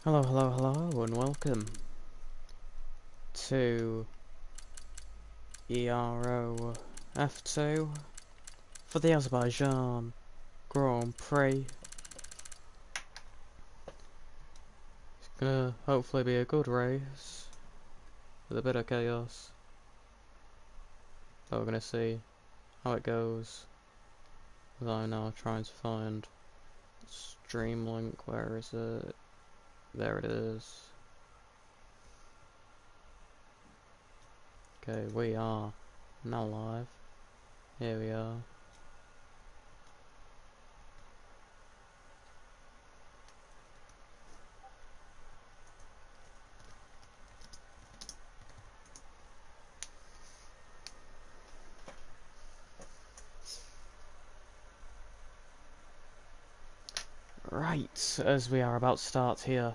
Hello, hello, hello, and welcome to ERO F2 for the Azerbaijan Grand Prix. It's gonna hopefully be a good race with a bit of chaos, but we're gonna see how it goes. As I'm now trying to find stream link. Where is it? There it is. Okay, we are now live. Here we are. Right, as we are about to start here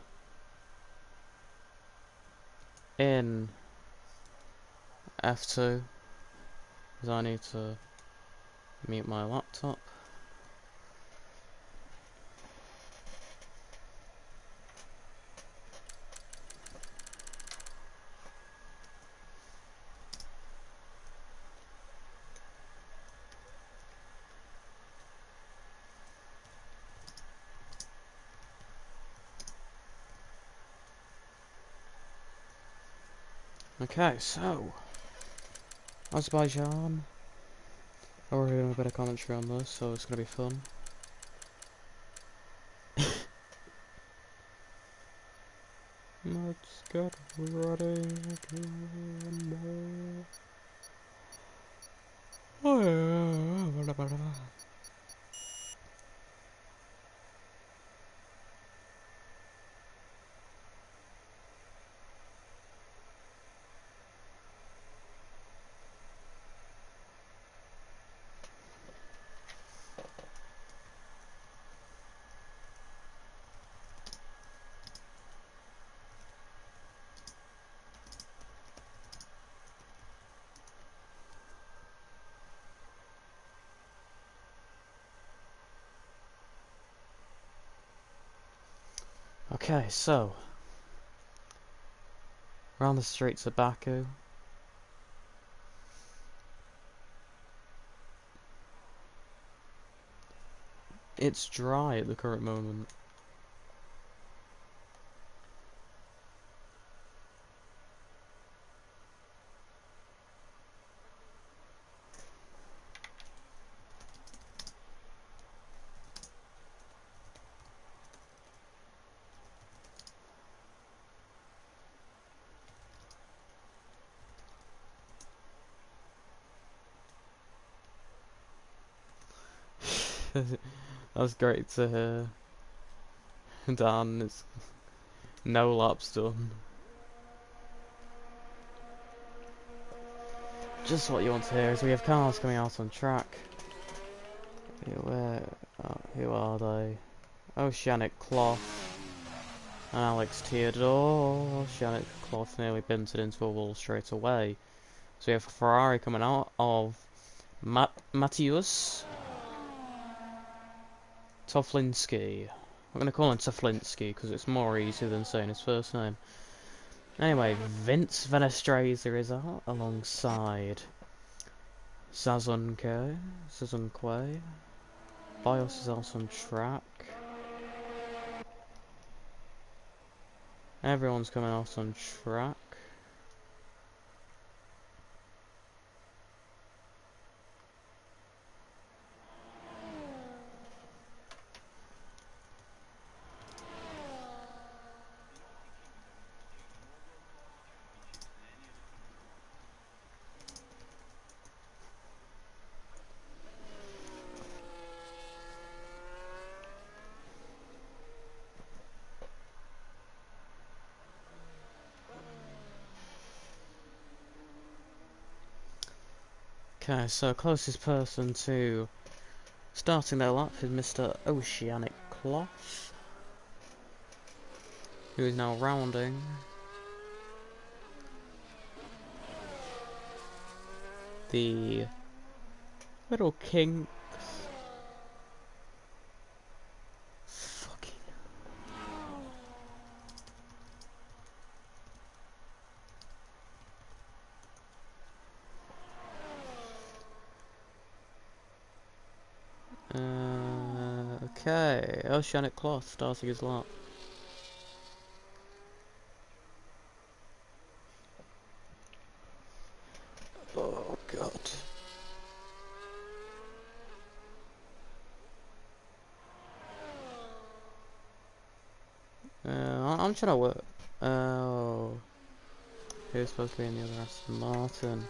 in F2, because I need to mute my laptop. Okay, so Azerbaijan. We're doing a bit of commentary on this, so it's gonna be fun. Let's get ready to rumble. Okay, so we're on the streets of Baku. It's dry at the current moment. That was great to hear. Dan, it's no laps done. Just what you want to hear is we have cars coming out on track. Who are they? Oceanic Cloth and Alex Theodore. Oceanic Cloth nearly binted into a wall straight away. So we have a Ferrari coming out of Mateusz Toflinski. I'm going to call him Toflinski because it's more easy than saying his first name. Anyway, Vince Venestreza is out alongside Sazonque. Bios is also on track. Everyone's coming out on track. Okay, so closest person to starting their lap is Mr. Oceanic Cloth, who is now rounding. The little kinks. Fucking. Okay, Oceanic Cloth starting his lap. Oh god. I'm trying to work. Oh, who's supposed to be in the other Aston Martin?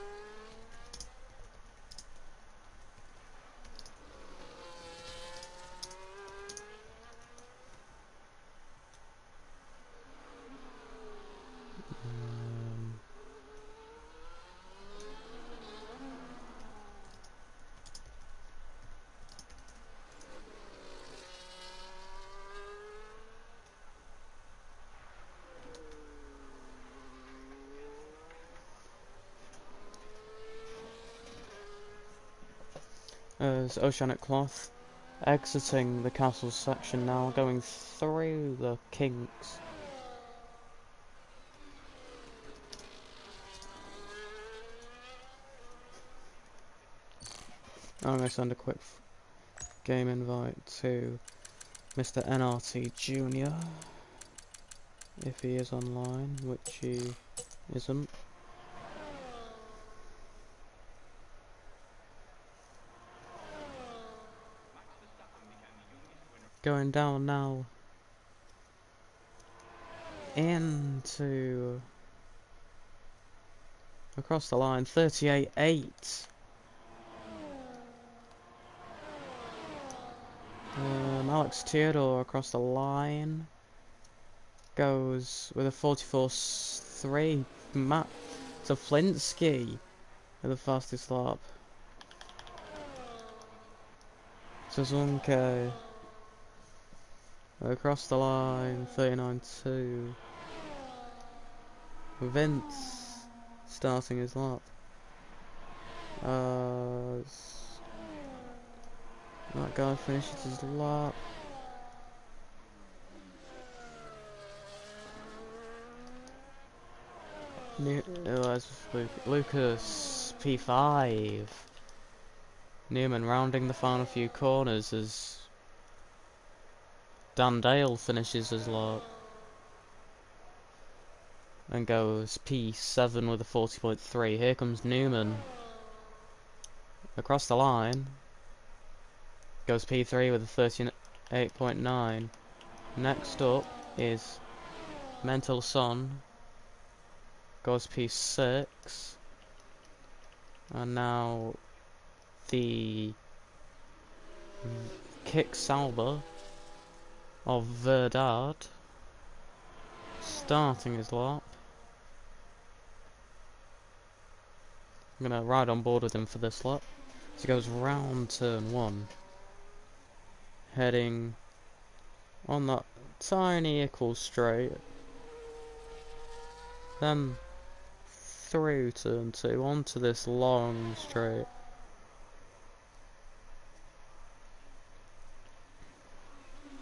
It's Oceanic Cloth exiting the castle section now, going through the kinks. I'm going to send a quick game invite to Mr. NRT Jr. if he is online, which he isn't. Going down now into across the line, 38.8. Alex Theodore across the line goes with a 44.3. Matt Zaflinsky with the fastest lap. Suzuki across the line, 39.2. Vince starting his lap. That guy finishes his lap. Lucas P5. Newman rounding the final few corners as Dan Dale finishes his lap and goes P7 with a 40.3. Here comes Newman across the line, goes P3 with a 38.9. Next up is Mental Son, goes P6, and now the Kick Sauber of Verdad starting his lap. I'm gonna ride on board with him for this lap. So he goes round turn 1, heading on that tiny equal straight, then through turn 2 onto this long straight.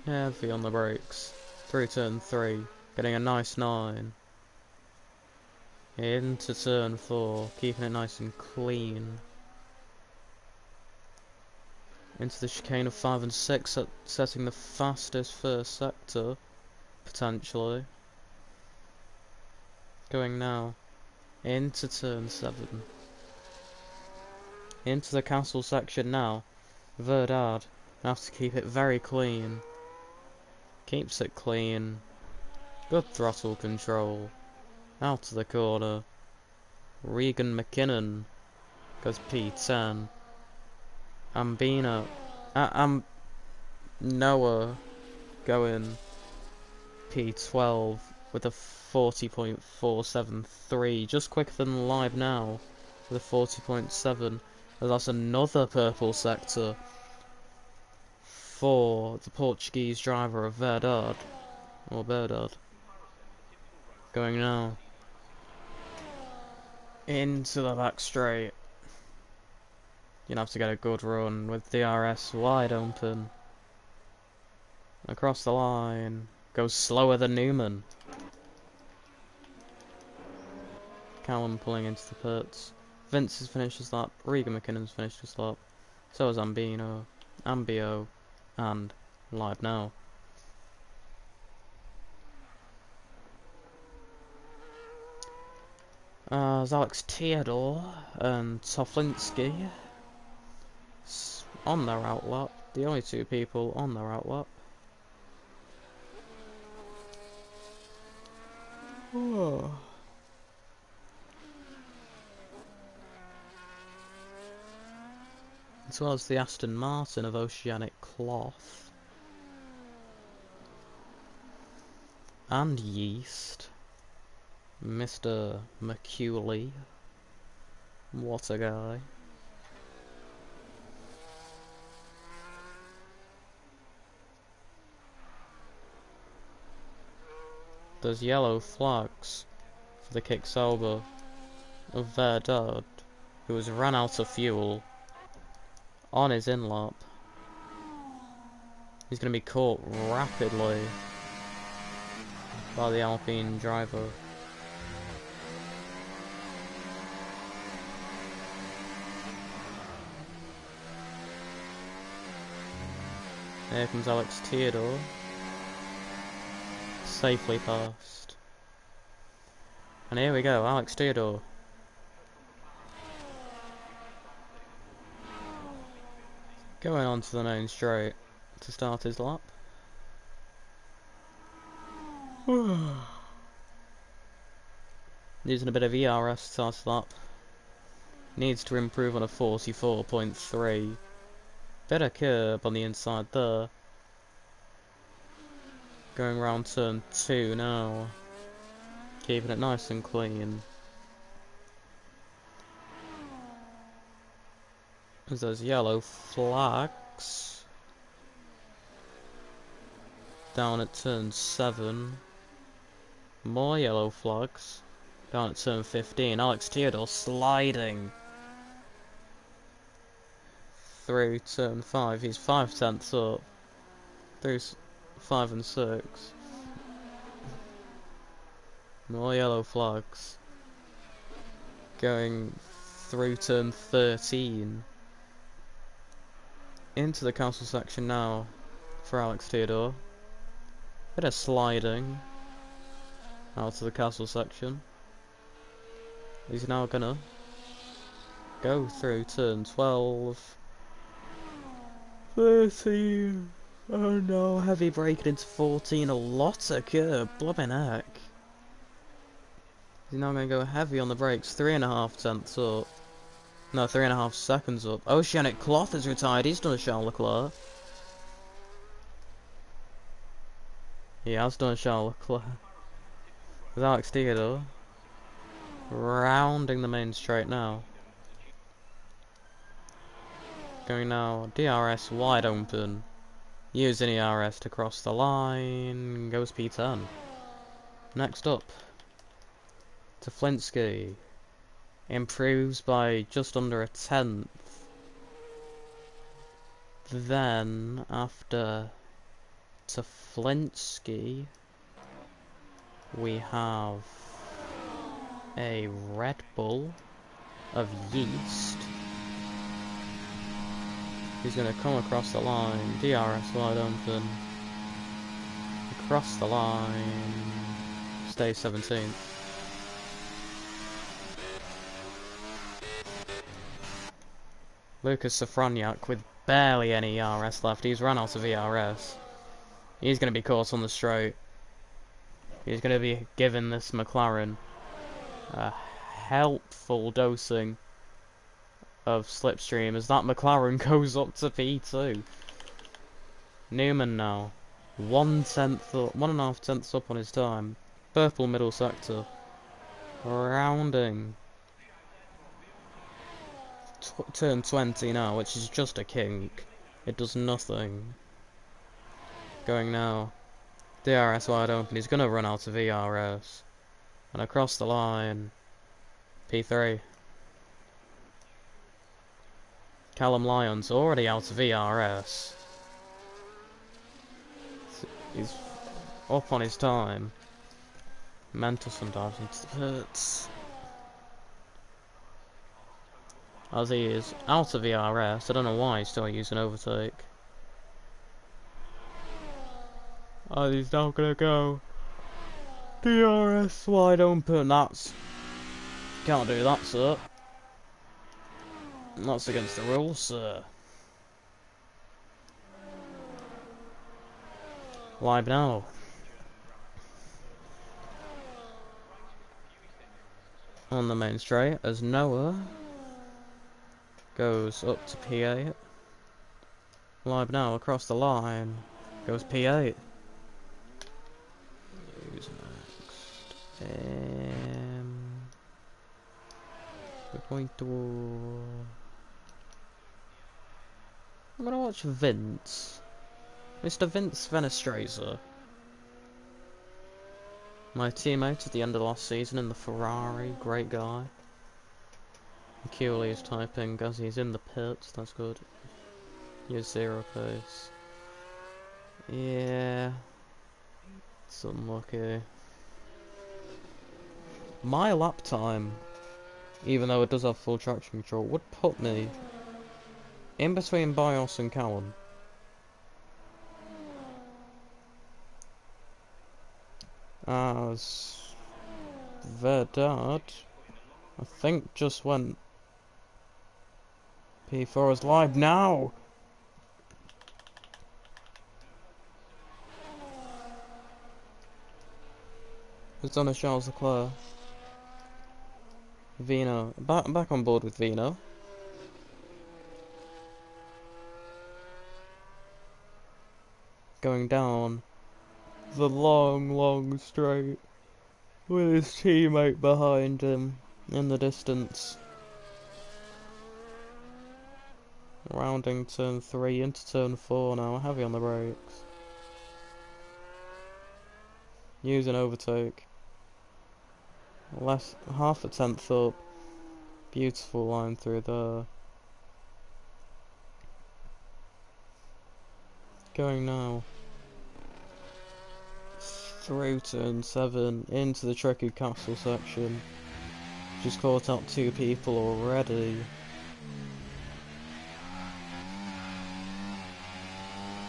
Heavy on the brakes, through turn 3, getting a nice 9. Into turn 4, keeping it nice and clean. Into the chicane of 5 and 6, setting the fastest first sector, potentially. Going now into turn 7. Into the castle section now. Verdad have to keep it very clean. Keeps it clean. Good throttle control. Out of the corner. Regan McKinnon goes P10. Ambina. Noah going P12 with a 40.473. Just quicker than Live Now with a 40.7. That's another purple sector for the Portuguese driver of Verdad. Or Verdad. Going now into the back straight. You'll have to get a good run with DRS wide open. Across the line. Goes slower than Newman. Callum pulling into the pits. Vince has finished his lap. Regan McKinnon's finished his lap. So has Ambino, Ambio, and live now. There's Alex Theodore and Soflinski on their outlap. The only two people on their outlap. Oh. As well as the Aston Martin of Oceanic Cloth. And Yeast. Mr. McCuley. What a guy. There's yellow flags for the Kick-Sauber of their dad, who has ran out of fuel on his in-lap. He's going to be caught rapidly by the Alpine driver. Here comes Alex Theodore. Safely past. And here we go, Alex Theodore. Going on to the main straight to start his lap. Using a bit of ERS to start his lap. Needs to improve on a 44.3. Bit of curb on the inside there. Going round turn 2 now. Keeping it nice and clean. As those yellow flags. Down at turn 7. More yellow flags. Down at turn 15. Alex Theodore sliding through turn 5. He's 5/10 up. Through 5 and 6. More yellow flags. Going through turn 13. Into the castle section now for Alex Theodore. Bit of sliding out to the castle section. He's now gonna go through turn 12. 13. Oh no, heavy braking into 14. A lot of curb. Blooming heck. He's now going to go heavy on the brakes. 3.5 tenths up. No, 3.5 seconds up. Oceanic Cloth is retired. He's done a Charles Leclerc. He has done a Charles Leclerc. With Alex Theodore rounding the main straight now. Going now, DRS wide open. Using ERS to cross the line. Goes P10. Next up, to Flinsky. Improves by just under a tenth. Then, after to Flinsky, we have a Red Bull of Yeast. He's going to come across the line, DRS wide open, across the line, stay 17th. Lucas Safraniak with barely any ERS left. He's run out of ERS. He's going to be caught on the straight. He's going to be giving this McLaren a helpful dosing of slipstream as that McLaren goes up to P2. Newman now 1.5 tenths up on his time. Purple middle sector. Rounding turn 20 now, which is just a kink. It does nothing. Going now. DRS wide open. He's going to run out of ERS. And across the line. P3. Callum Lyons already out of ERS. He's up on his time. Mental sometimes into the pits. As he is out of ERS, I don't know why he's still using overtake. And he's now gonna go DRS wide open. That's... Can't do that, sir. That's against the rules, sir. Live now. On the main straight, as Noah goes up to P8. Live now, across the line, goes P8. Who's next? We're going to... I'm gonna watch Vince. Mr. Vince Fenestraser. My teammate at the end of last season in the Ferrari, great guy. Keely is typing as he's in the pits, that's good. Use 0 pace. Yeah. It's unlucky. My lap time, even though it does have full traction control, would put me in between Bios and Callum. As Verdad, I think, just went P4 is live now. It's on a Charles Leclerc. Vino, back on board with Vino. Going down the long straight with his teammate behind him in the distance. Rounding turn 3 into turn 4 now, heavy on the brakes. Use an overtake. Less half a tenth up. Beautiful line through there. Going now through turn 7 into the tricky castle section. Just caught out 2 people already.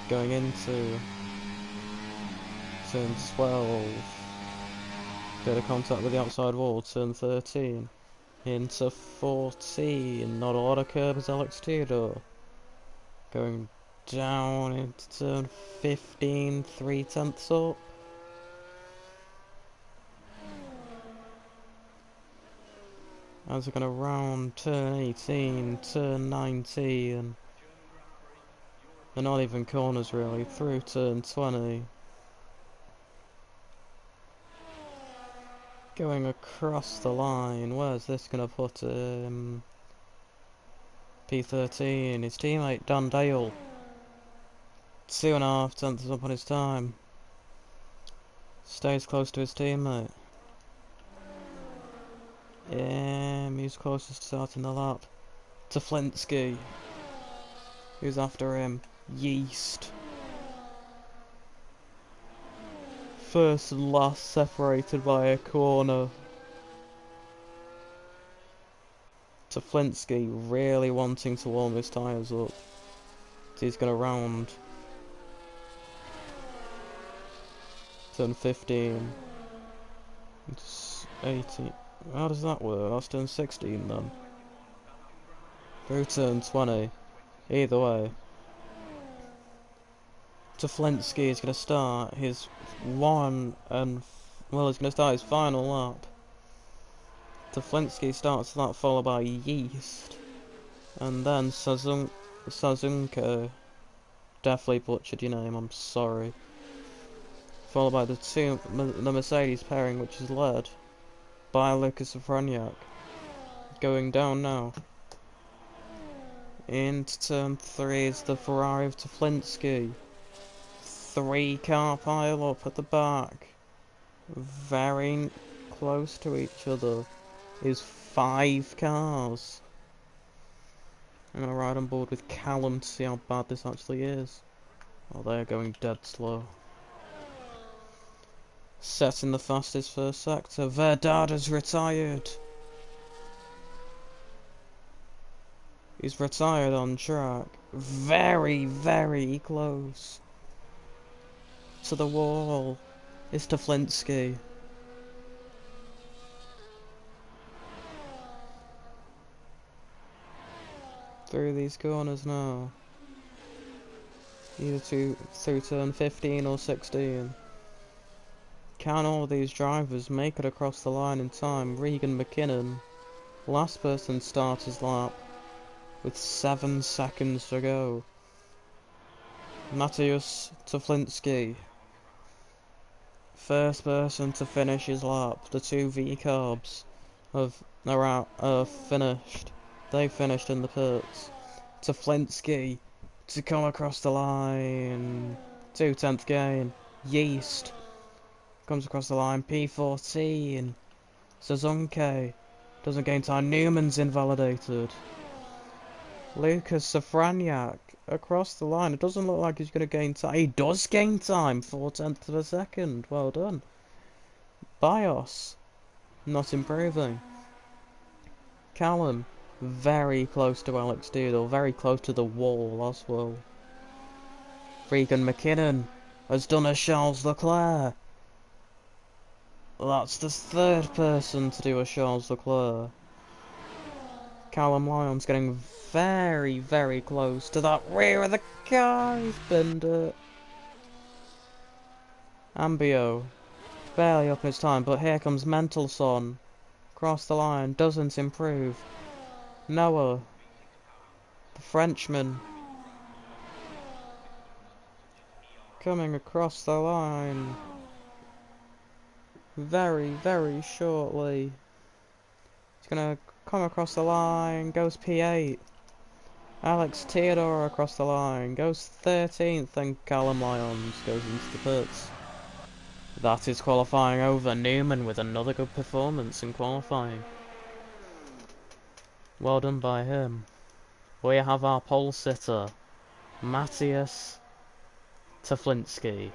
Going into turn 12. Bit of contact with the outside wall. Turn 13. Into 14. Not a lot of curb as Alex Theodore. Going down into turn 15. 3/10 up. As we're going to round turn 18, turn 19. They're not even corners really, through turn 20. Going across the line, where's this going to put him? P13, his teammate Dan Dale. 2.5 tenths up on his time. Stays close to his teammate. He's closest to starting the lap. To Flintsky. Who's after him? Yeast. First and last separated by a corner. To Flintsky really wanting to warm his tyres up. So he's going to round. Turn 15. It's 18. How does that work? That's turn 16 then. Through turn 20. Either way. To Flintsky is going to start his he's going to start his final lap. To Flintsky starts that, followed by Yeast. And then Sazunka. Definitely butchered your name, I'm sorry. Followed by the Mercedes pairing, which is led by Lucas Sofroniak. Going down now. Into turn 3 is the Ferrari of Teflinsky. 3-car pile up at the back. Very close to each other is 5 cars. I'm gonna ride on board with Callum to see how bad this actually is. Oh, they're going dead slow. Setting the fastest first sector. Verdad has retired. He's retired on track. Very close. to the wall. It's to Flintsky. Through these corners now. Either through turn 15 or 16. Can all these drivers make it across the line in time? Regan McKinnon, last person start his lap, with 7 seconds to go. Mateusz Taflinski, first person to finish his lap. The two V-carbs are finished. They finished in the pits. Taflinski to come across the line. 2/10 gain. Yeast comes across the line. P14. Sazunke doesn't gain time. Newman's invalidated. Lucas Safranyak across the line. It doesn't look like he's going to gain time. He does gain time. 4/10 of a second. Well done. Bios not improving. Callum very close to Alex Doodle. Very close to the wall as well. Regan McKinnon has done a Charles Leclerc. That's the third person to do a Charles Leclerc. Callum Lyons getting very, very close to that rear of the car. He's binned it. Ambio barely up in his time, but here comes Mentelson. Across the line, doesn't improve. Noah, the Frenchman, coming across the line very, very shortly. He's gonna come across the line, goes P8. Alex Theodore across the line, goes 13th, and Callum Lyons goes into the pits. That is qualifying over. Newman with another good performance in qualifying. Well done by him. We have our pole sitter, Mateusz Taflinski.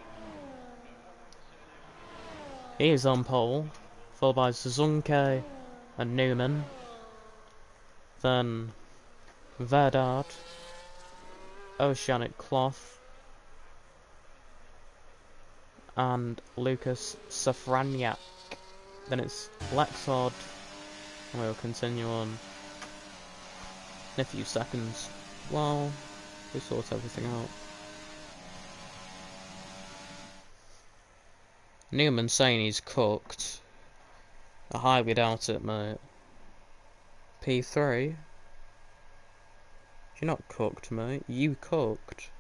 He is on pole, followed by Sazunke and Newman. Then Verdard, Oceanic Cloth, and Lucas Safranyak. Then it's Lexhard, and we'll continue on in a few seconds while we sort everything out. Newman saying he's cooked. I highly doubt it, mate. P3? You're not cooked, mate. You cooked.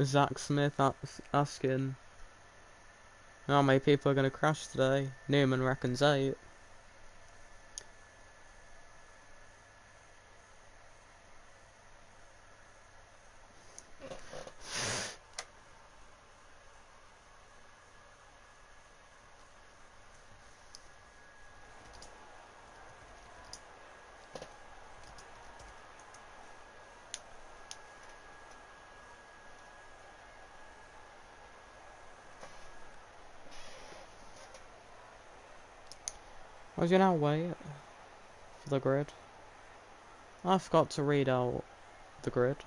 Zach Smith asking how many people are going to crash today. Newman reckons 8. I was gonna wait for the grid. I forgot to read out the grid.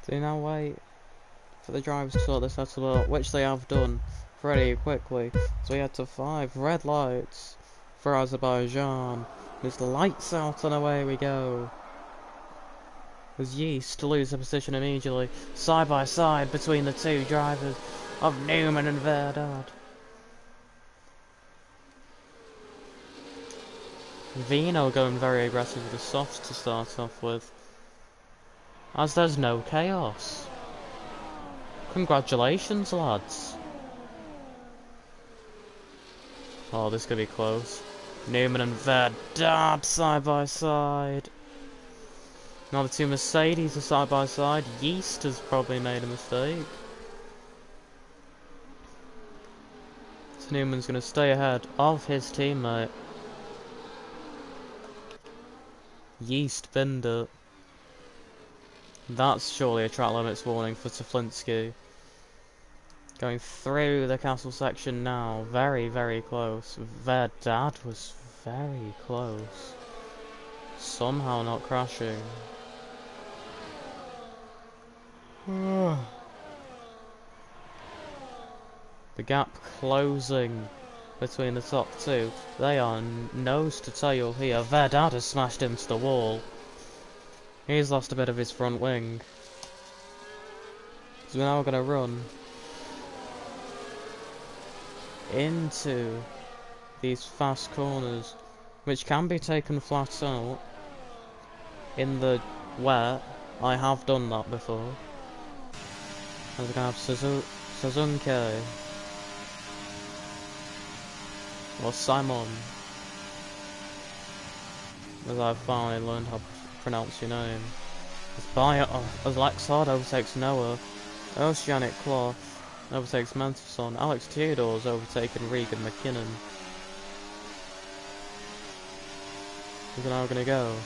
So now wait for the drivers to sort this out, which they have done pretty quickly. So we had to 5 red lights for Azerbaijan. There's the lights out and away we go. There's Yeast to lose the position immediately, side by side between the two drivers of Newman and Verdard. Vino going very aggressive with the softs to start off with, as there's no chaos. Congratulations, lads. Oh, this could be close. Newman and Verdad side by side. Now the two Mercedes are side by side. Yeast has probably made a mistake. So Newman's going to stay ahead of his teammate. Yeast binned it. That's surely a track limits warning for Teflinsky. Going through the castle section now. Very, very close. Verdad was very close. Somehow not crashing. The gap closing between the top two. They are nose to tail here. Verdad has smashed into the wall. He's lost a bit of his front wing. So now we're going to run into these fast corners, which can be taken flat out in the wet. I have done that before. And we're going to have Sazunke. Or Simon. As I've finally learned how to pronounce your name. As Laxard overtakes Noah. Oceanic Cloth overtakes Mantelson. Alex Theodore's overtaken Regan McKinnon. We're now going to go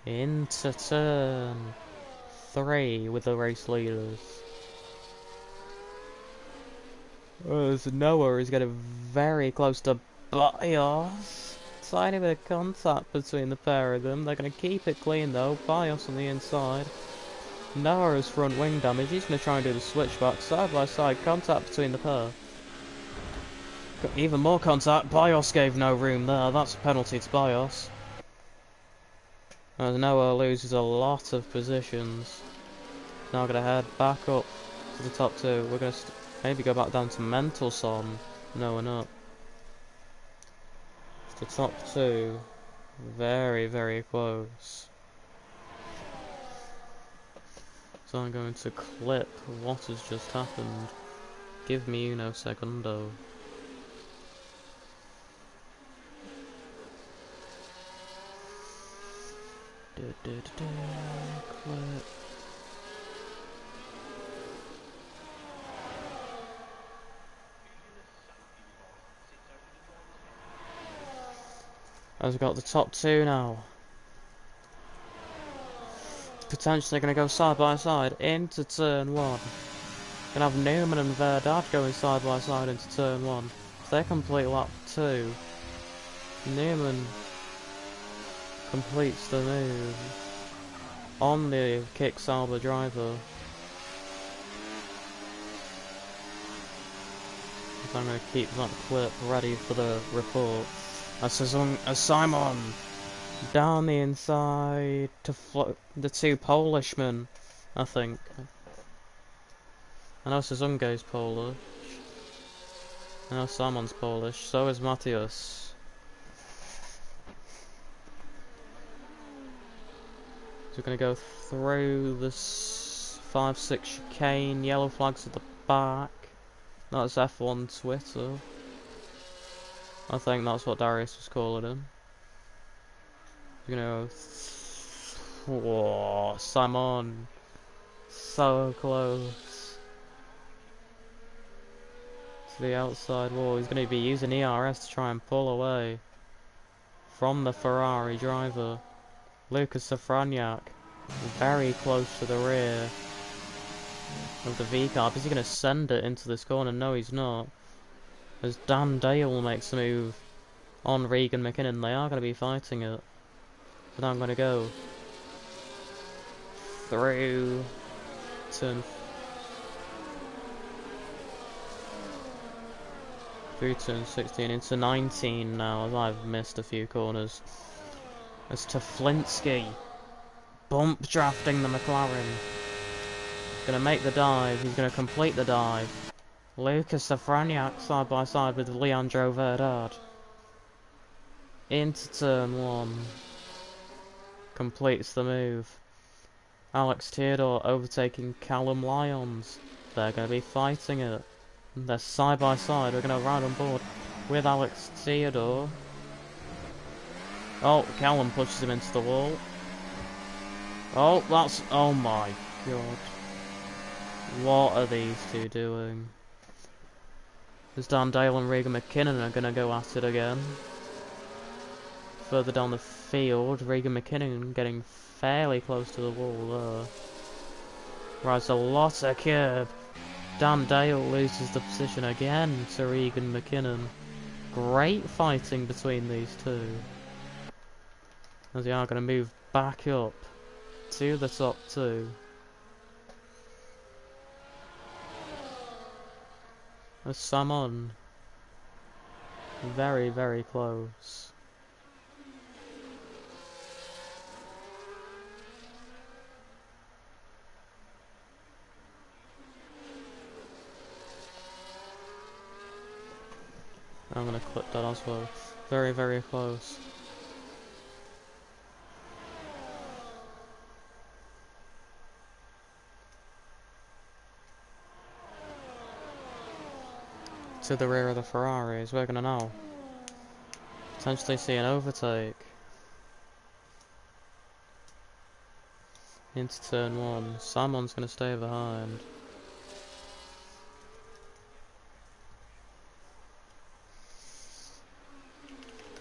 into turn 3 with the race leaders. As Noah is getting very close to Bios. Tiny bit of contact between the pair of them. They're going to keep it clean though. Bios on the inside. Noah has front wing damage. He's going to try and do the switchback. Side by side contact between the pair. Got even more contact. Bios gave no room there. That's a penalty to Bios. As Noah loses a lot of positions. Now going to head back up to the top two. We're going to maybe go back down to Mentelson. No, we're not. The top two. Very, very close. So I'm going to clip what has just happened. Give me uno segundo. Clip. As we've got the top two now. Potentially going to go side by side into turn 1. Gonna have Newman and Verdad going side by side into turn 1. If they complete lap 2, Newman completes the move on the kick Sauber driver. So I'm going to keep that clip ready for the report. As Simon down the inside to the two Polishmen, I think. I know Sazunge's Polish. I know Simon's Polish. So is Matthias. So we're going to go through this 5-6 chicane. Yellow flags at the back. That's F1 Twitter. I think that's what Darius was calling him. We're gonna go. Whoa, Simon. So close to the outside wall. He's gonna be using ERS to try and pull away from the Ferrari driver. Lucas Safraniak. Very close to the rear of the V-Carb. Is he gonna send it into this corner? No, he's not. As Dan Dale makes the move on Regan McKinnon, they are going to be fighting it. So now I'm going to go through turn 16 into 19 now, as I've missed a few corners. As Teflinsky bump drafting the McLaren. Going to make the dive, he's going to complete the dive. Lucas Safraniak side by side with Leandro Verdad. Into turn 1. Completes the move. Alex Theodore overtaking Callum Lyons. They're going to be fighting it. They're side by side. We're going to ride on board. with Alex Theodore. Oh, Callum pushes him into the wall. Oh, that's... Oh my god. What are these two doing? As Dan Dale and Regan McKinnon are going to go at it again. Further down the field, Regan McKinnon getting fairly close to the wall there. Rides a lot of curb. Dan Dale loses the position again to Regan McKinnon. Great fighting between these two. As they are going to move back up to the top two. As Samon. Very, very close. I'm going to clip that as well. Very, very close. To the rear of the Ferraris, we're going to now potentially see an overtake into turn 1. Simon's going to stay behind.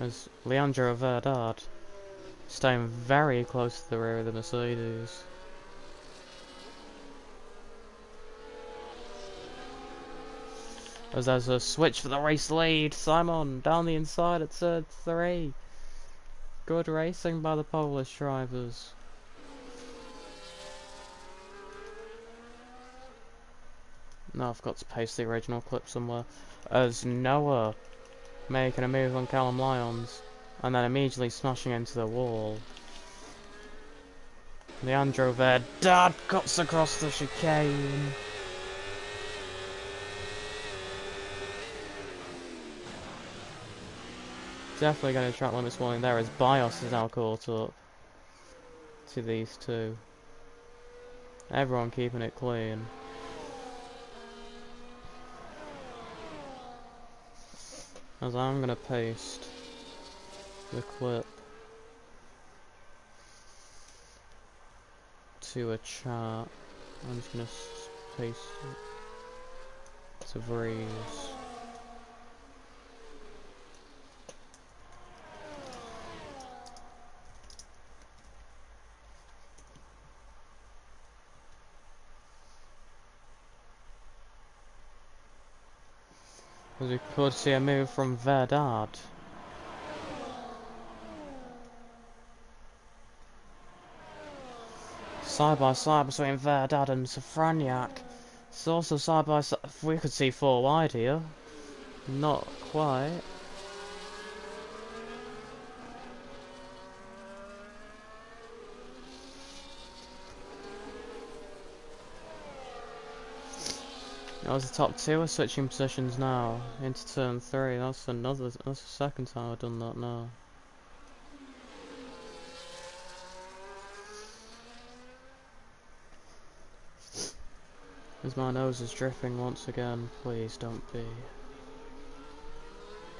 As Leandro Verdad staying very close to the rear of the Mercedes. As there's a switch for the race lead, Simon down the inside at turn 3. Good racing by the Polish drivers. No, I've got to paste the original clip somewhere. As Noah making a move on Callum Lyons and then immediately smashing into the wall. Leandro Verdad cuts across the chicane. Definitely going to track limits warning there as Bios is now caught up to these two. Everyone keeping it clean. As I'm going to paste the clip to a chat. I'm just going to paste it to Breeze. As we could see a move from Verdad. Side by side between Verdad and Safraniak. It's also side by side. We could see 4 wide here. Not quite. That was the top 2 are switching positions now into turn 3. That's the second time I've done that now. As my nose is dripping once again, please don't be.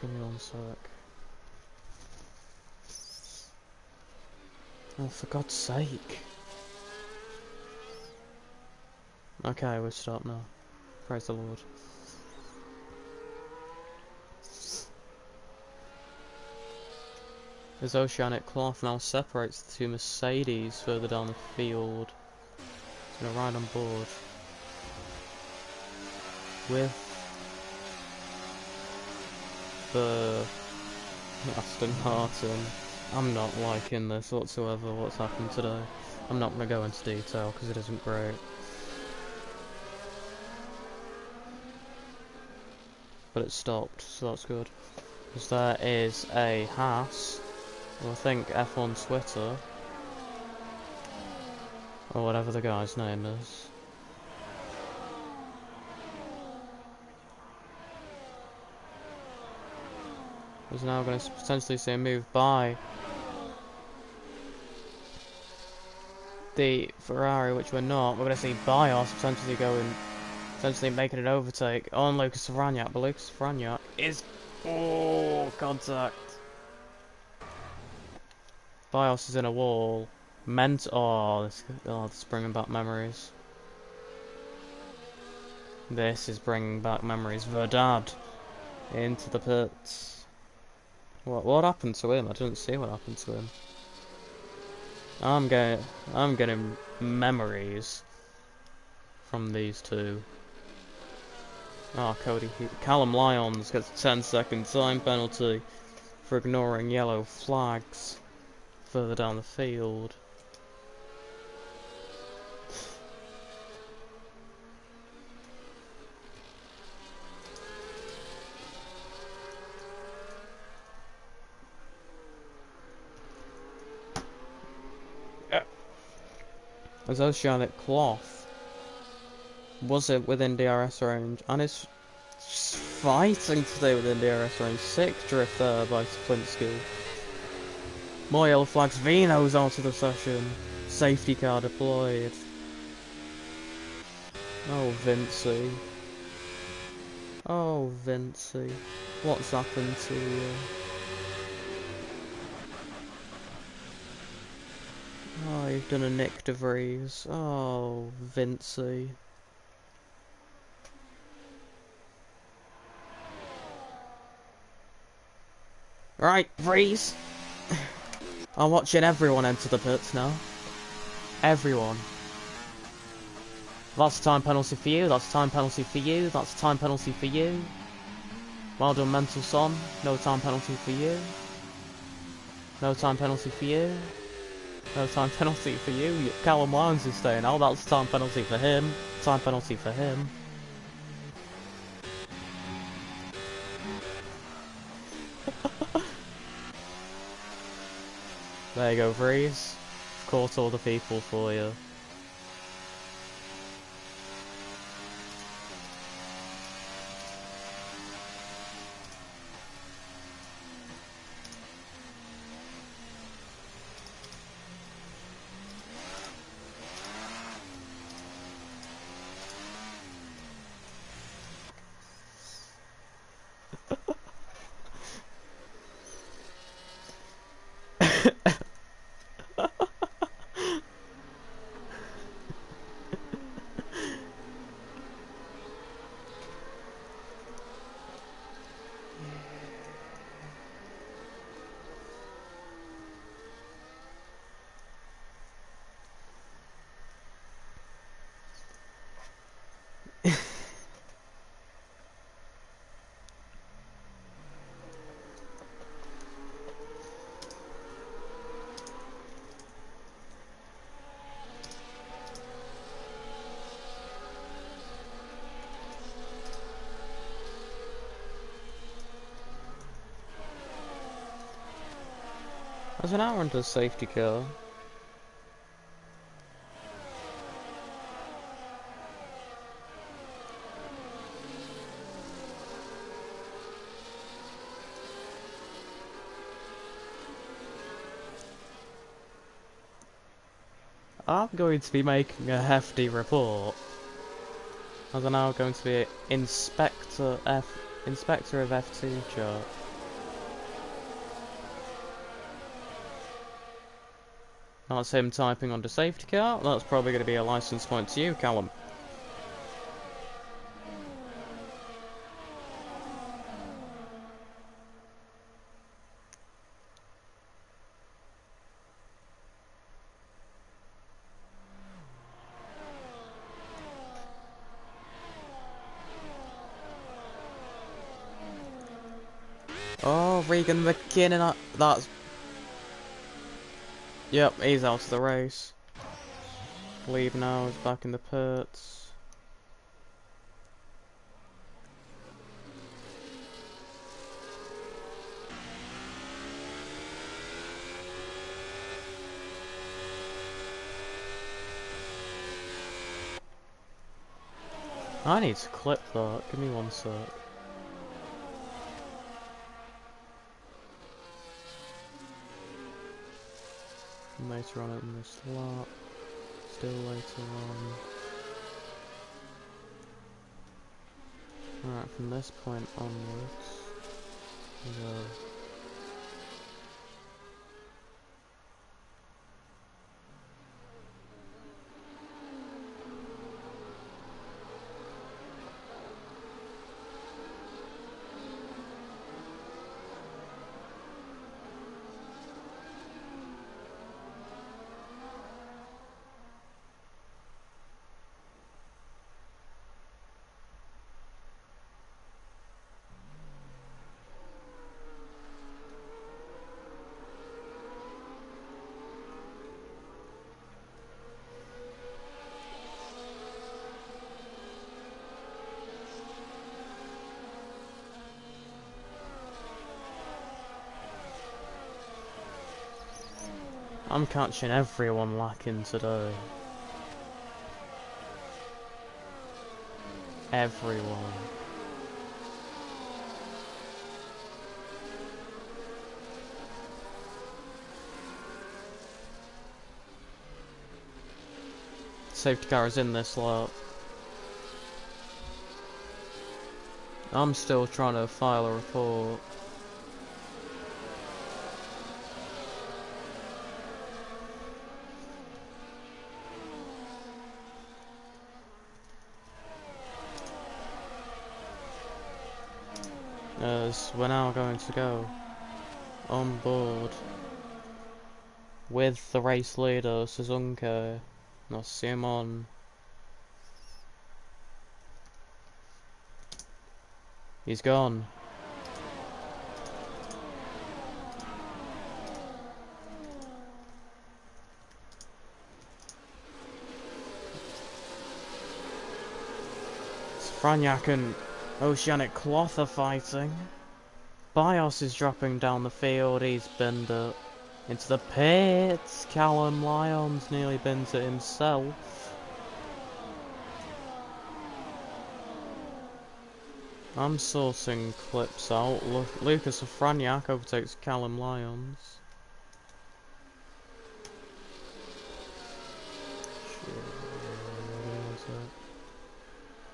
Give me 1 sec. Oh, for God's sake. Okay, we're stopped now. Praise the Lord. As Oceanic Cloth now separates the 2 Mercedes further down the field. It's going to ride on board with the Aston Martin. I'm not liking this whatsoever, what's happened today. I'm not going to go into detail because it isn't great. But it stopped, so that's good. Because there is a Haas, or I think F1 Twitter, or whatever the guy's name is. Is now going to potentially see a move by the Ferrari, which we're not. We're going to see Bios potentially making an overtake on Lucas Safraniak, but Lucas Safraniak is Oh, contact. BIOS is in a wall. Oh, this is bringing back memories. This is bringing back memories. Verdad into the pits. What happened to him? I didn't see what happened to him. I'm getting memories from these two. Oh, Callum Lyons gets a 10-second time penalty for ignoring yellow flags further down the field. As Oceanic Cloth was it within DRS range, and it's fighting to stay within DRS range. Sick drift there by Splinsky. More yellow flags. Vino's out of the session. Safety car deployed. Oh, Vincey. Oh, Vincey. What's happened to you? Oh, you've done a Nick DeVries. Oh, Vincey. Right, Vries. I'm watching everyone enter the pits now. Everyone. That's a time penalty for you, that's a time penalty for you, that's a time penalty for you. Well done, Mental Son. No time penalty for you. No time penalty for you. No time penalty for you. Callum Lyons is staying out, that's a time penalty for him. Time penalty for him. There you go, Vries. Caught all the people for you. There's an hour into the safety car. I'm going to be making a hefty report. As I'm now going to be Inspector of F2 chart. That's him typing on the safety car. That's probably going to be a license point to you, Callum. Oh, Regan McKinnon, that's... Yep, he's out of the race. Leave now, he's back in the pits. I need to clip that, give me one sec. Later on in this lap, still later on. Alright, from this point onwards. No. I'm catching everyone lacking today. Everyone. Safety car is in this lot. I'm still trying to file a report. As we're now going to go on board with the race leader, Suzuki. I'll see him on. He's gone. Franyak and Oceanic Cloth are fighting. Bios is dropping down the field. He's binned it into the pits. Callum Lyons nearly bins it himself. I'm sourcing clips out. Lucas of Franyak overtakes Callum Lyons.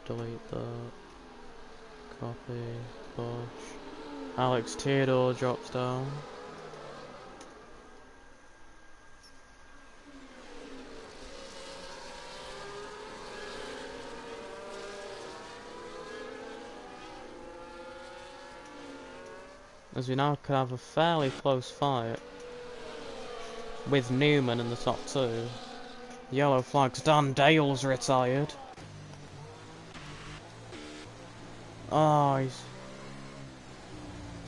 Delete that. Copy. Push. Alex Theodore drops down. As we now could have a fairly close fight with Newman in the top two. Yellow flags done. Dale's retired. Oh, he's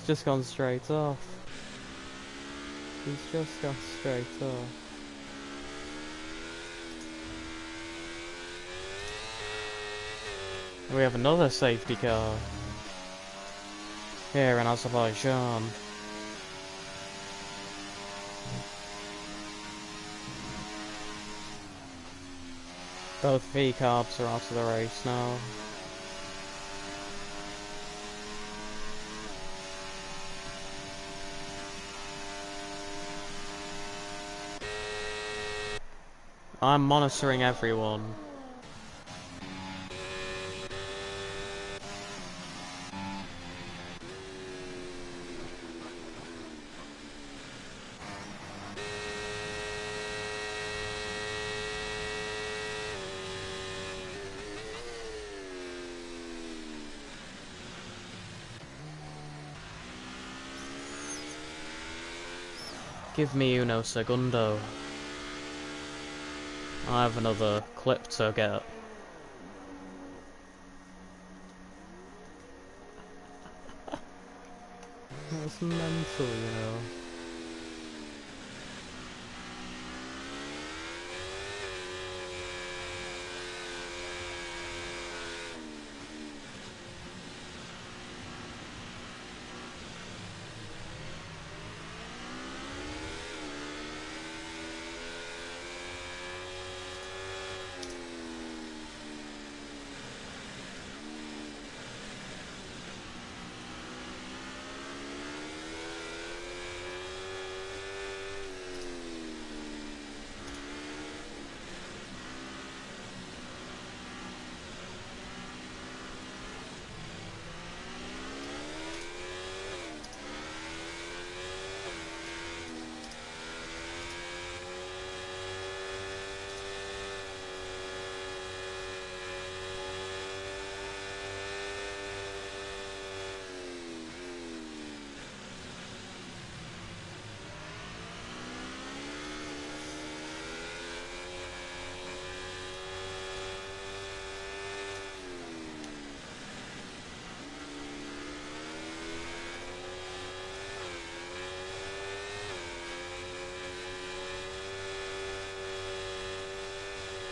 just gone straight off. He's just gone straight off. We have another safety car here in Azerbaijan. Both V-carbs are out of the race now. I'm monitoring everyone. Give me uno segundo. I have another clip to get. That's mental, you know.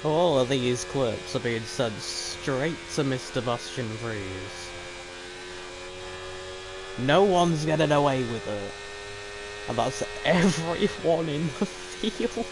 All of these clips are being sent straight to Mr. Bastion Freeze. No one's getting away with it. And that's everyone in the field.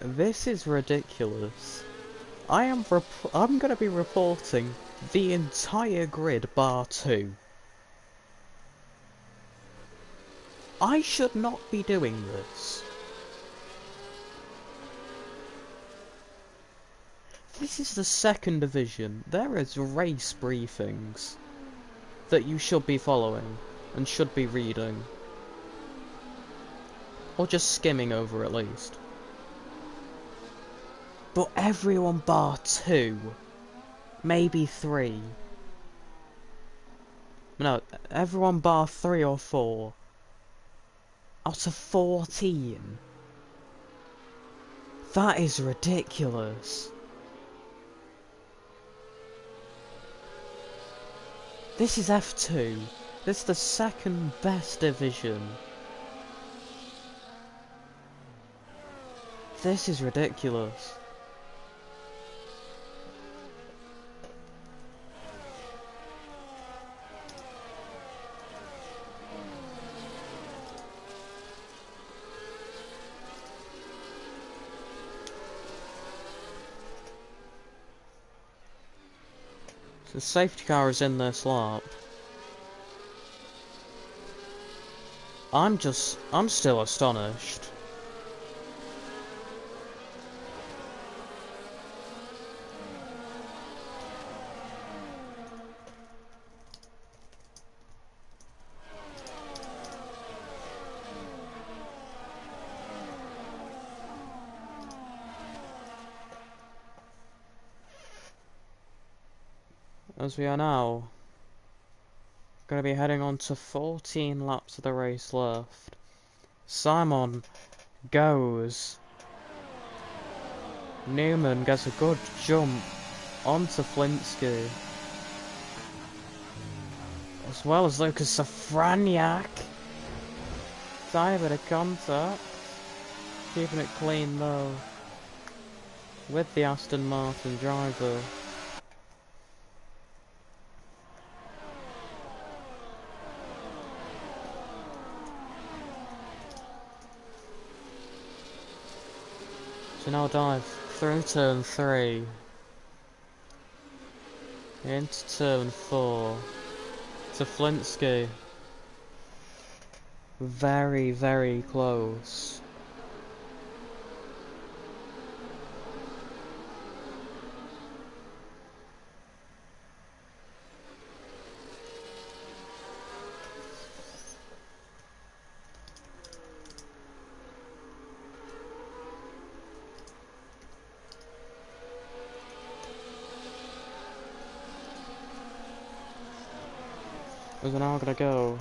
This is ridiculous. I'm gonna be reporting the entire grid bar 2. I should not be doing this. This is the second division. There is race briefings that you should be following and should be reading. Or just skimming over at least. But everyone bar 2, maybe 3. No, everyone bar 3 or 4 out of 14. That is ridiculous. This is F2. This is the second best division. This is ridiculous. The safety car is in this lap. I'm still astonished. As we are now going to be heading on to 14 laps of the race left. Simon goes. Newman gets a good jump onto Flinsky. As well as Lucas Safraniak. Tiny bit of contact. Keeping it clean though. With the Aston Martin driver. So now dive through turn 3 into turn 4 to Flinsky. Very, very close. We're now gonna go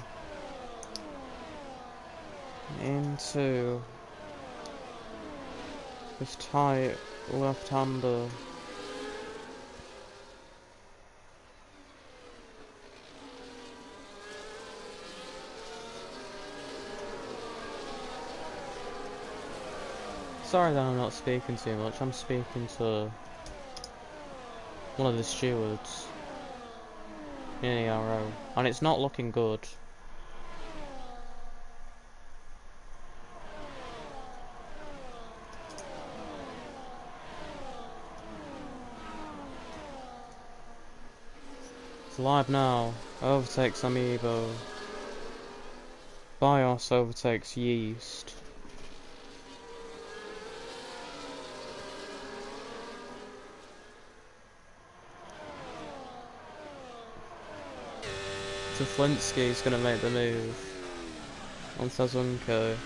into this tight left-hander. Sorry that I'm not speaking too much, I'm speaking to one of the stewards in ERO, and it's not looking good. It's live now, overtakes Amiibo. Bios overtakes Yeast. Teflinsky's gonna make the move on Sazunko.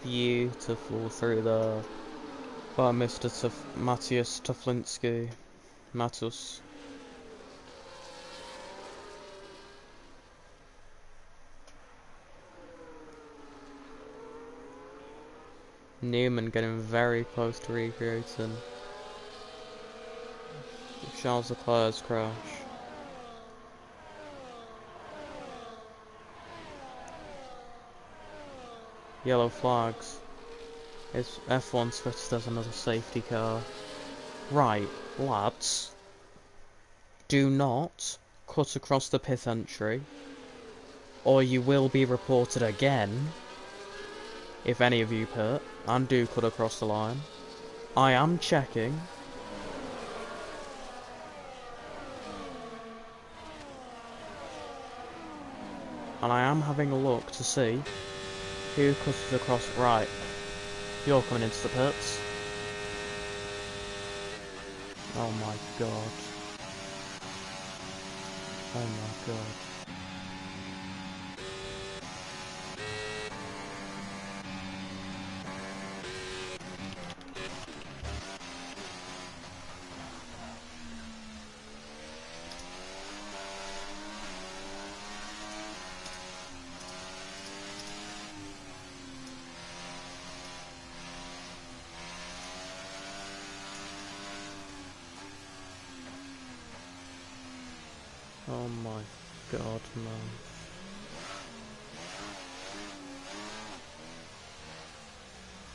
Beautiful through there by Mr. Matthias Teflinsky. Matus. Newman getting very close to recreating Charles Leclerc's crash. Yellow flags. It's F1 switched as another safety car. Right, lads. Do not cut across the pit entry, or you will be reported again. If any of you pit, and do cut across the line. I am checking. And I am having a look to see who cuts across. Right, you're coming into the pits. Oh my god. Oh my god. Oh my god, man.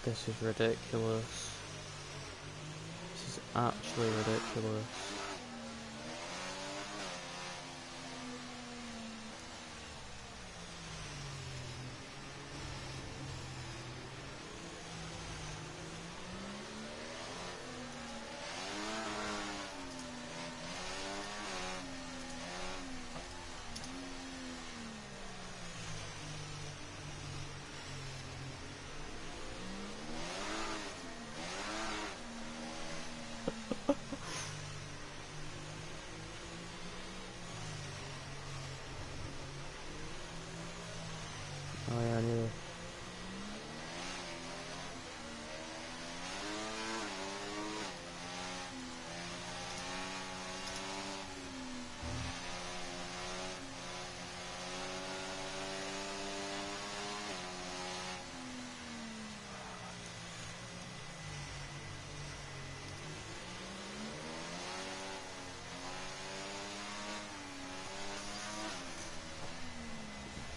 This is ridiculous. This is actually ridiculous. Oh yeah, I knew.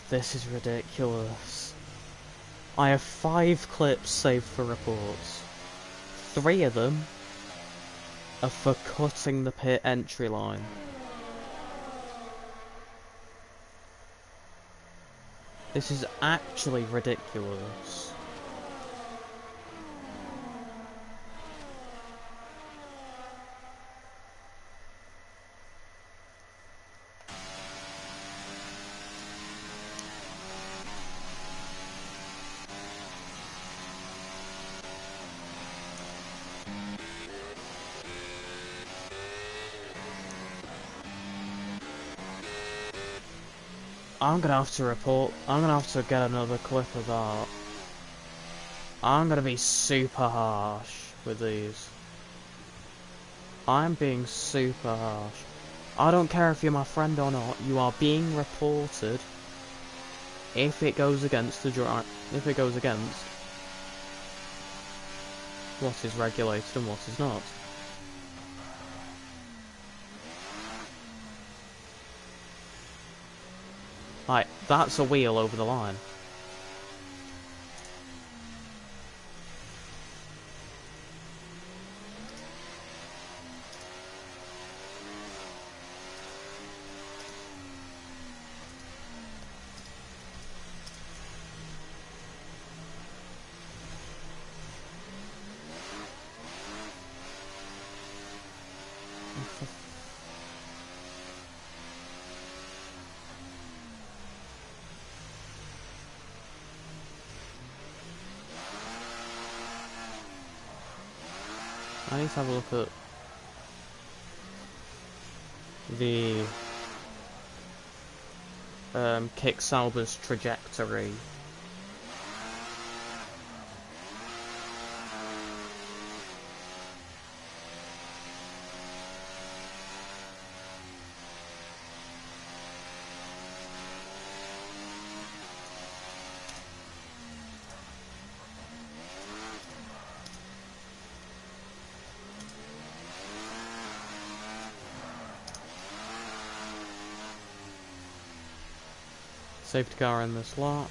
This is ridiculous. I have 5 clips saved for reports. 3 of them are for cutting the pit entry line. This is actually ridiculous. I'm gonna have to get another clip of that. I'm gonna be super harsh with these. I'm being super harsh. I don't care if you're my friend or not, you are being reported if it goes against the if it goes against what is regulated and what is not. Right, that's a wheel over the line. I need to have a look at the Kick Sauber's trajectory. Safety car in this lot.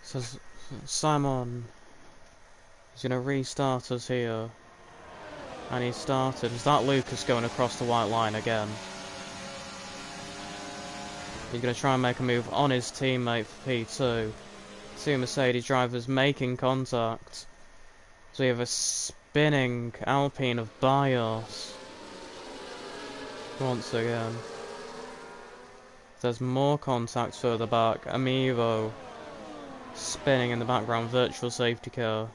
So Simon is going to restart us here. And he started. Is that Lucas going across the white line again? He's going to try and make a move on his teammate for P2. Two Mercedes drivers making contact. So we have a spinning Alpine of Bios. Once again. There's more contact further back. Amiibo spinning in the background, virtual safety car.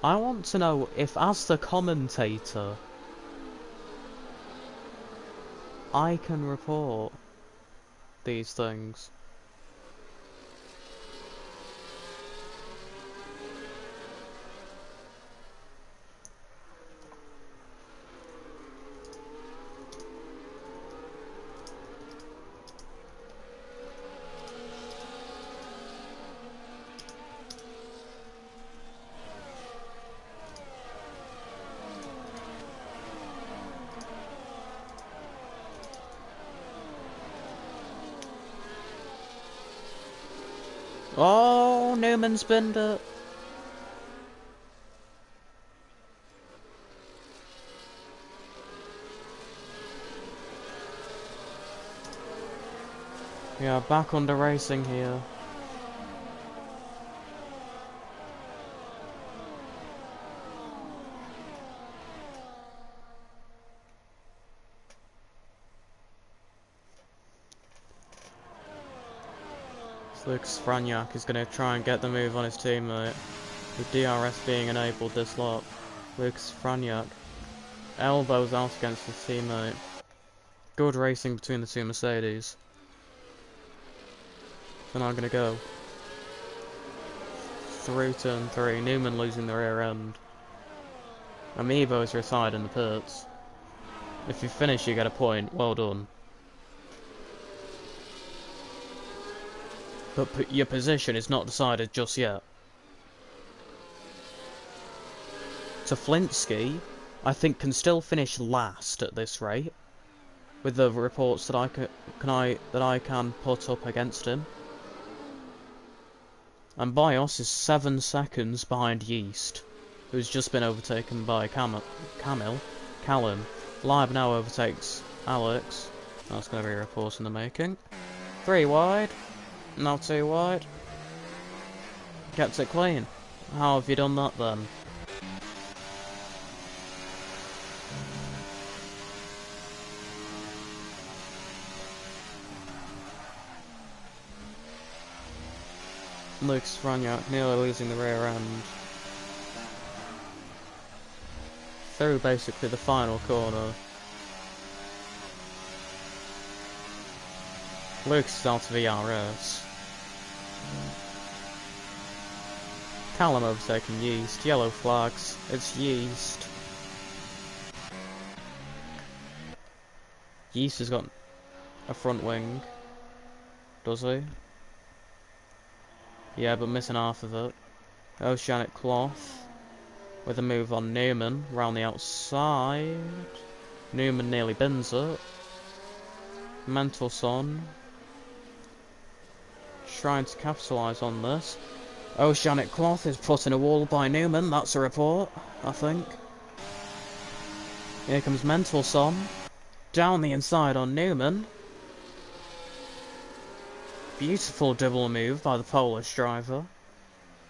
I want to know if, as the commentator, I can report these things. Oh, Newman's binned it. We are back under racing here. Lucas Franyak is going to try and get the move on his teammate, with DRS being enabled this lap. Lucas Franyak elbows out against his teammate. Good racing between the two Mercedes. They're now going to go through turn 3, Newman losing the rear end. Amiibo is retired in the pits. If you finish you get a point, well done. But your position is not decided just yet. Taflinsky, I think, can still finish last at this rate, with the reports that I can put up against him. And Bios is 7 seconds behind Yeast, who's just been overtaken by Callum. Live now overtakes Alex. That's going to be a report in the making. 3 wide. Not 2 wide. Kept it clean. How have you done that then? Lucas Franyak nearly losing the rear end. Through basically the final corner. Lucas is out of ERS. Callum overtaking Yeast. Yellow flags. It's Yeast. Yeast has got a front wing. Does he? Yeah, but missing half of it. Oceanic Cloth with a move on Newman round the outside. Newman nearly bins it. Mental Son trying to capitalise on this. Oceanic Cloth is put in a wall by Newman. That's a report, I think. Here comes Mental Son. Down the inside on Newman. Beautiful double move by the Polish driver.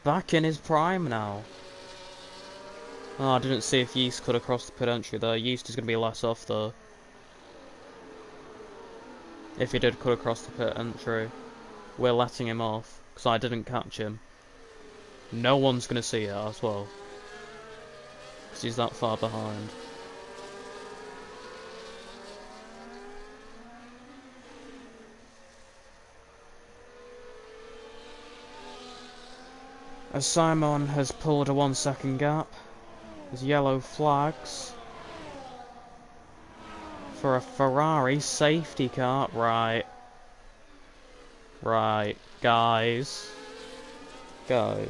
Back in his prime now. Oh, I didn't see if Yeast could have crossed the pit entry there. Yeast is going to be less off though. If he did cut across the pit entry. We're letting him off, because I didn't catch him. No one's going to see it as well. Because he's that far behind. As Simon has pulled a 1 second gap, there's yellow flags for a Ferrari safety car. Right. Right, guys. Guys.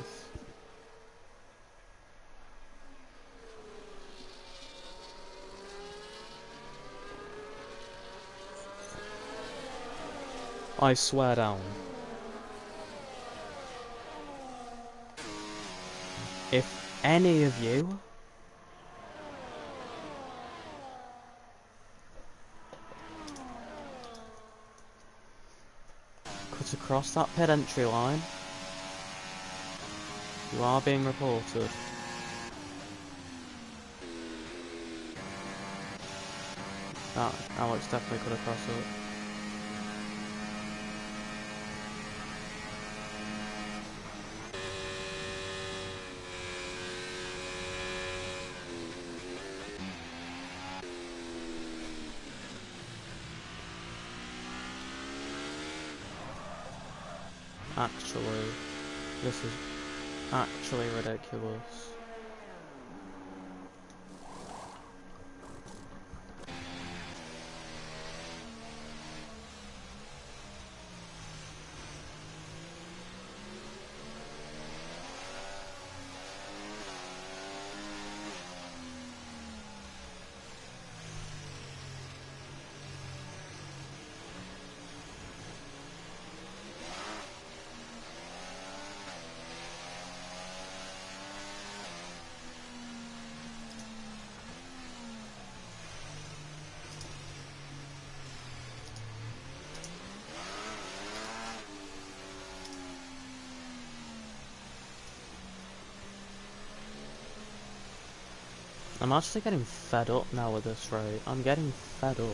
I swear down. If any of you cut across that pit entry line, you are being reported. That Alex definitely cut across it. Actually, this is actually ridiculous. I'm actually getting fed up now with this rate. I'm getting fed up.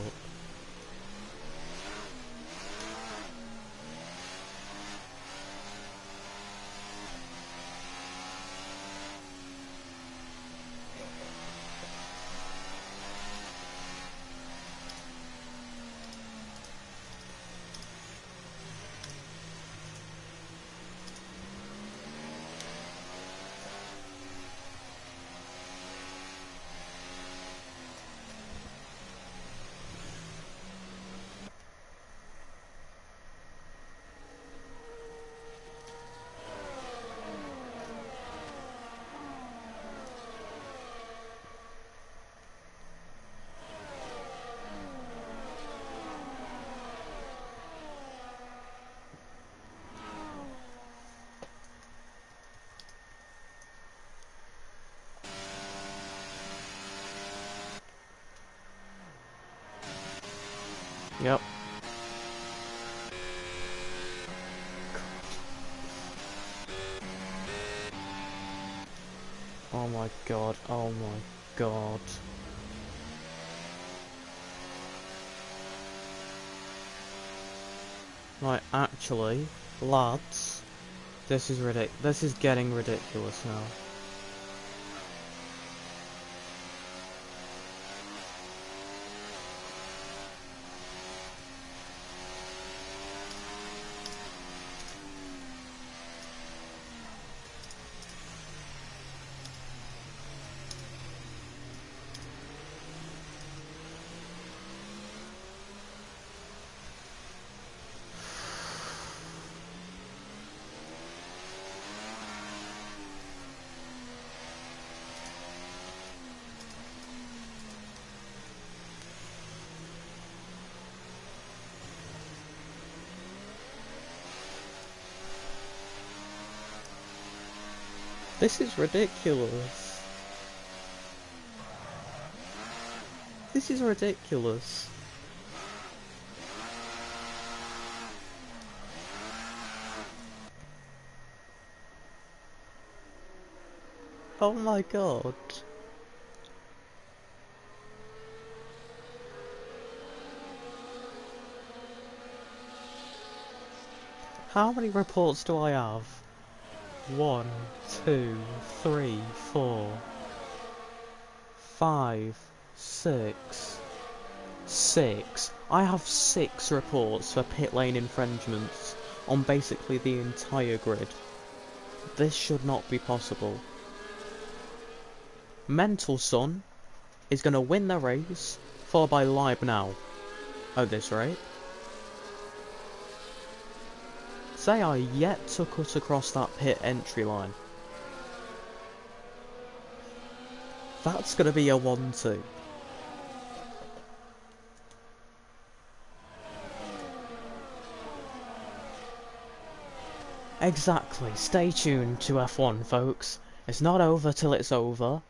Yep. Oh my god, oh my god. Right, actually, lads, this is getting ridiculous now. This is ridiculous. This is ridiculous. Oh my god. How many reports do I have? 1, 2, 3, 4, 5, 6. 6. I have 6 reports for pit lane infringements on basically the entire grid. This should not be possible. Mental Son is going to win the race, followed by Live Now. At this rate. They are yet to cut across that pit entry line. That's going to be a 1-2. Exactly. Stay tuned to F1, folks. It's not over till it's over.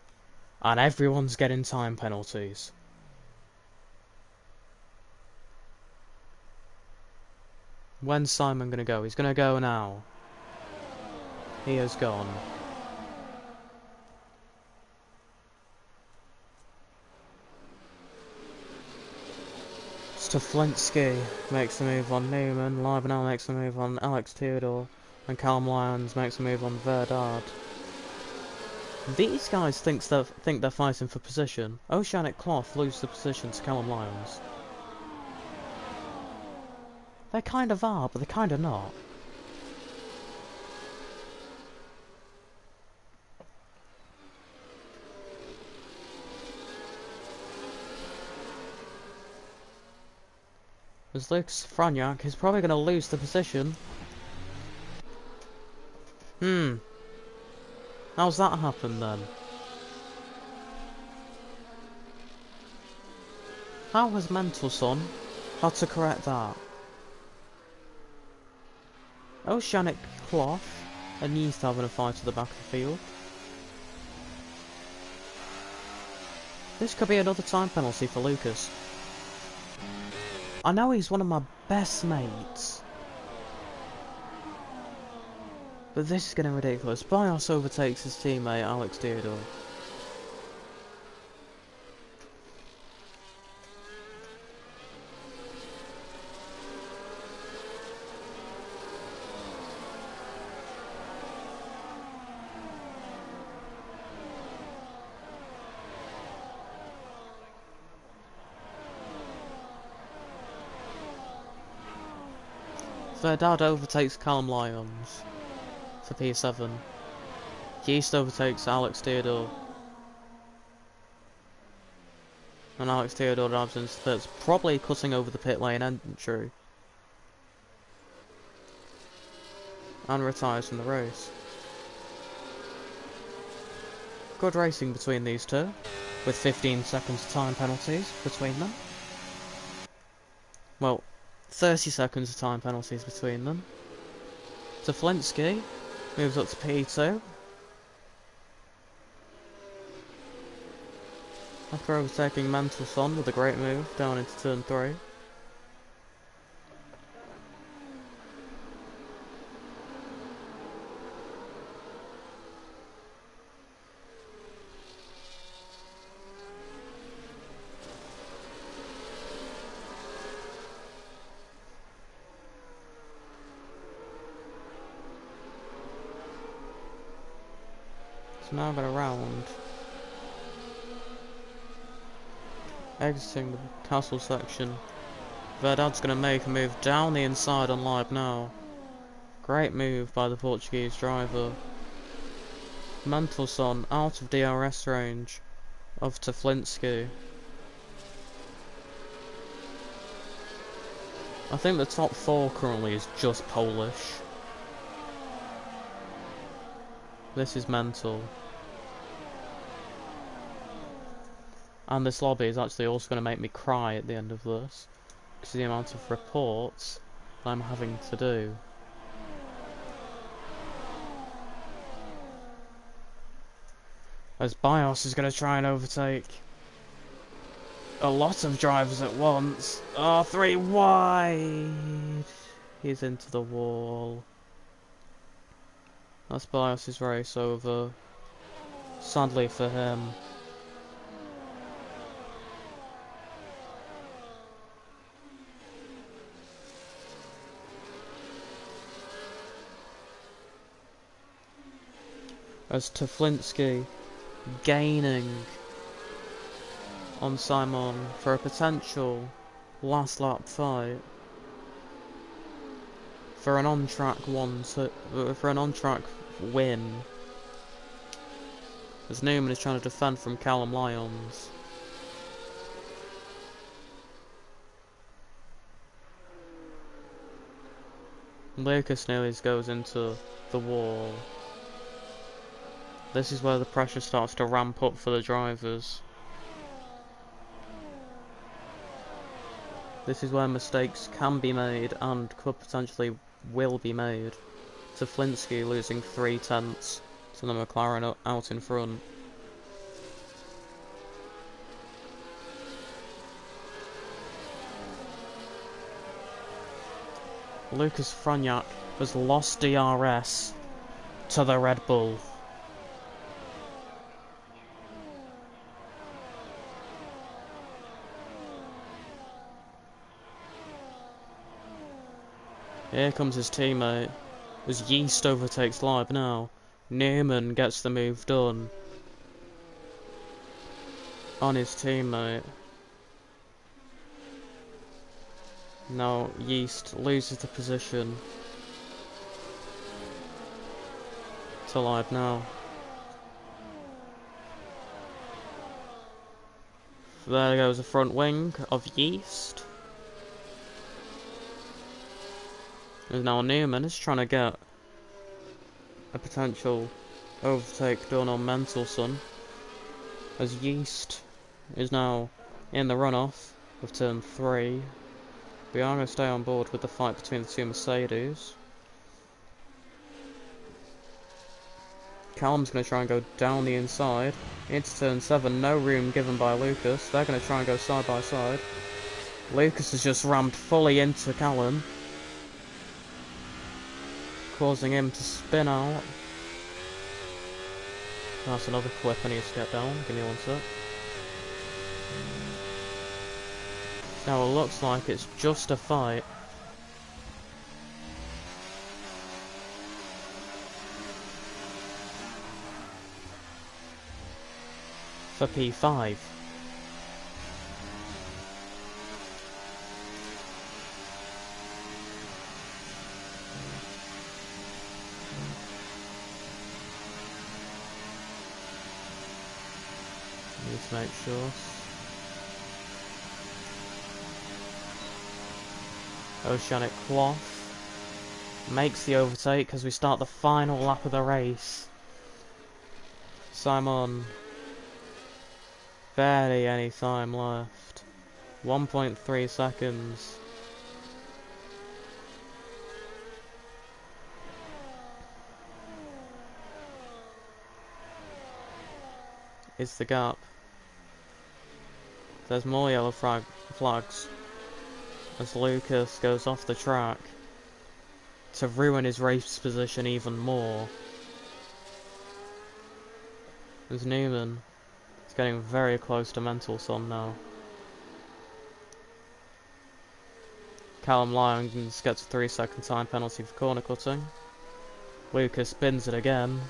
And everyone's getting time penalties. When's Simon gonna go? He's gonna go now. He has gone. Steflinski makes the move on Newman. Livenel makes the move on Alex Theodore. And Calm Lyons makes the move on Verdard. These guys think they're fighting for position. Oceanic Cloth lose the position to Callum Lyons. They kind of are, but they're kind of not. As Lucas Franyak is probably going to lose the position. How's that happened then? How has Mental Son had to correct that? Oceanic Cloth and Yeast having a fight at the back of the field. This could be another time penalty for Lucas. I know he's one of my best mates. But this is getting ridiculous. Bios overtakes his teammate Alex Theodore. Verdad overtakes Callum Lyons for P7. Yeast overtakes Alex Theodore. And Alex Theodore drives into the pits, probably cutting over the pit lane entry. And retires from the race. Good racing between these two, with 15 seconds time penalties between them. Well, 30 seconds of time penalties between them. Teflinski moves up to P2. After overtaking Mental Son with a great move down into turn 3. So now I've got a round. Exiting the castle section. Verdad's going to make a move down the inside on Live Now. Great move by the Portuguese driver. Mantelson out of DRS range of Teflinski. I think the top 4 currently is just Polish. This is mental. And this lobby is actually also going to make me cry at the end of this, because of the amount of reports that I'm having to do. As Bios is going to try and overtake a lot of drivers at once. R3 wide. He's into the wall. That's Bios' race over. Sadly for him. As Teflinsky gaining on Simon for a potential last lap fight for an on-track win. As Newman is trying to defend from Callum Lyons. Lucas nearly goes into the wall. This is where the pressure starts to ramp up for the drivers. This is where mistakes can be made and could potentially will be made. Teflinsky losing 3/10 to the McLaren out in front. Lucas Franyak has lost DRS to the Red Bull. Here comes his teammate, as Yeast overtakes Live now. Newman gets the move done on his teammate. Now Yeast loses the position to Live now. There goes the front wing of Yeast. And now Newman is trying to get a potential overtake done on Mendelssohn, as Yeast is now in the runoff of turn 3. We are going to stay on board with the fight between the two Mercedes. Callum's going to try and go down the inside into turn 7, no room given by Lucas. They're going to try and go side by side. Lucas has just rammed fully into Callum, causing him to spin out. That's another clip I need to get down. Give me one sec. Now it looks like it's just a fight. For P5. Need to make sure. Oceanic Cloth makes the overtake as we start the final lap of the race. Simon, barely any time left. 1.3 seconds. Is the gap. There's more yellow flags as Lucas goes off the track to ruin his race position even more. As Newman is getting very close to Mendelssohn now. Callum Lyons gets a 3-second time penalty for corner cutting. Lucas spins it again.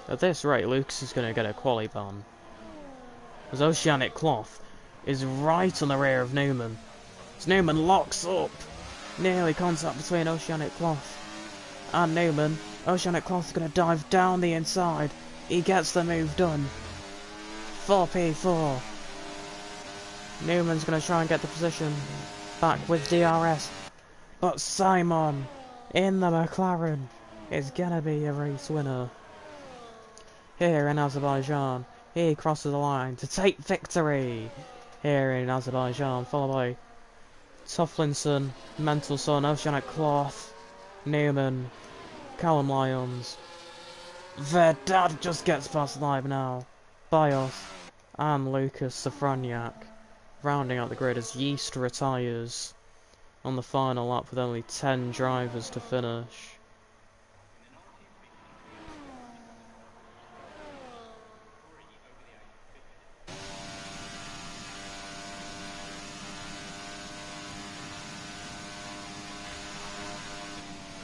At this rate, Lucas is going to get a quali ban. As Oceanic Cloth is right on the rear of Newman. As Newman locks up. Nearly contact between Oceanic Cloth and Newman. Oceanic Cloth is going to dive down the inside. He gets the move done. 4P4. Newman's going to try and get the position back with DRS. But Simon in the McLaren is going to be a race winner here in Azerbaijan. He crosses the line to take victory here in Azerbaijan, followed by Tufflinson, Mental Son, Oceanic Cloth, Newman, Callum Lyons. Their dad just gets past live now. Bios and Lucas Safraniak rounding out the grid as Yeast retires on the final lap with only 10 drivers to finish.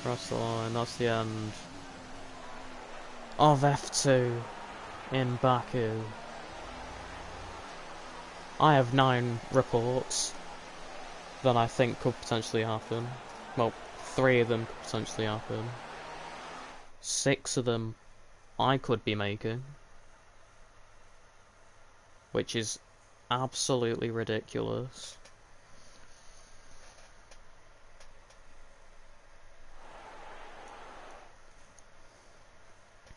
Across the line, that's the end of F2 in Baku. I have 9 reports that I think could potentially happen. Well, 3 of them could potentially happen. 6 of them I could be making. Which is absolutely ridiculous.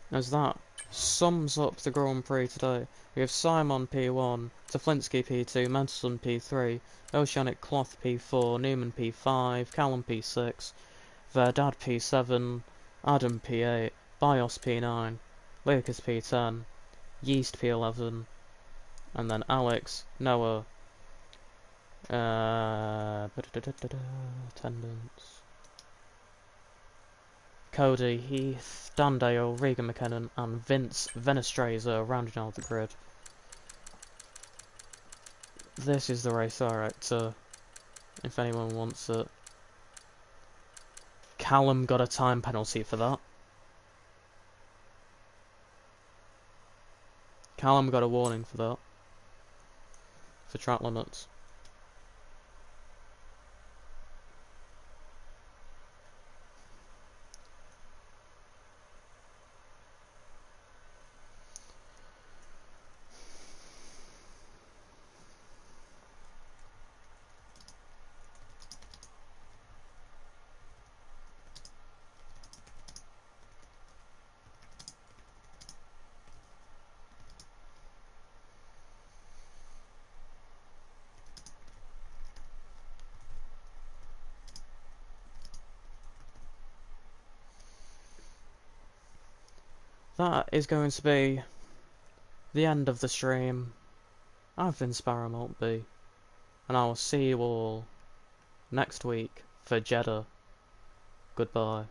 As that sums up the Grand Prix today. We have Simon P1, Taflinsky P2, Mendelson P3, Oceanic Cloth P4, Newman P5, Callum P6, Verdad P7, Adam P8, Bios P9, Lucas P10, Yeast P11, and then Alex, Noah, attendance, Cody, Heath, Dan Dale, Regan McKinnon, and Vince Venestrazer rounding out the grid. This is the race director, if anyone wants it. Callum got a time penalty for that. Callum got a warning for that. For track limits. That is going to be the end of the stream. I've been Sparrow Maltby, and I will see you all next week for Jeddah. Goodbye.